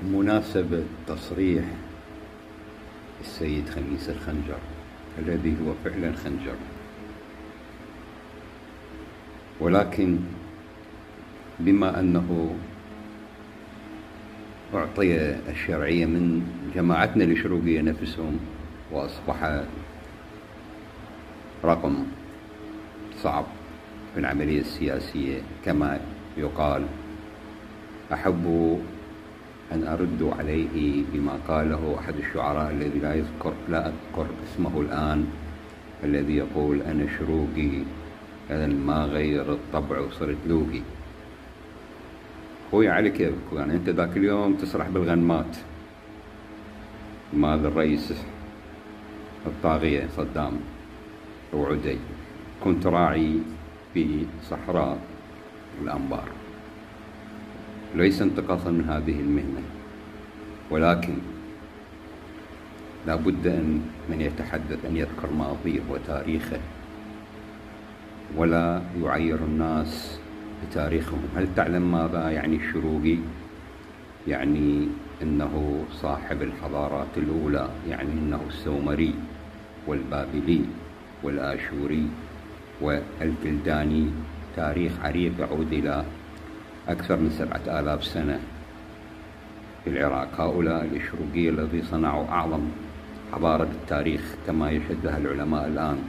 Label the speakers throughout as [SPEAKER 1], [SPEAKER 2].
[SPEAKER 1] مناسبة تصريح السيد خميس الخنجر الذي هو فعلا خنجر، ولكن بما أنه أعطي الشرعية من جماعتنا الشروقية نفسهم وأصبح رقم صعب في العملية السياسية كما يقال، أحب أن أرد عليه بما قاله أحد الشعراء الذي لا أذكر اسمه الآن، الذي يقول: أنا شروقي أنا ما غير الطبع وصرت لوقي. خوي علي كيفك؟ يعني أنت ذاك اليوم تسرح بالغنمات مع الرئيس الطاغية صدام وعدي، كنت راعي في صحراء الأنبار، ليس انتقاصا من هذه المهنة، ولكن لا بد أن من يتحدث أن يذكر ماضيه وتاريخه ولا يعير الناس بتاريخهم. هل تعلم ماذا يعني الشروقي؟ يعني إنه صاحب الحضارات الأولى، يعني إنه السومري والبابلي والآشوري والكلداني، تاريخ عريق يعود إلى أكثر من 7000 سنة في العراق. هؤلاء الشروقية الذين صنعوا أعظم حضارة التاريخ كما يشهدها العلماء الآن،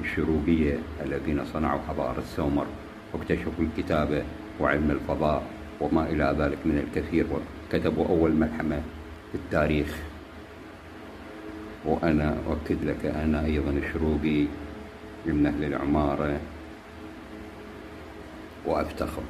[SPEAKER 1] الشروقية الذين صنعوا حضارة السومر واكتشفوا الكتابة وعلم الفضاء وما إلى ذلك من الكثير، وكتبوا أول ملحمة في التاريخ. وأنا أؤكد لك أنا أيضا الشروقي من أهل العمارة وأفتخر.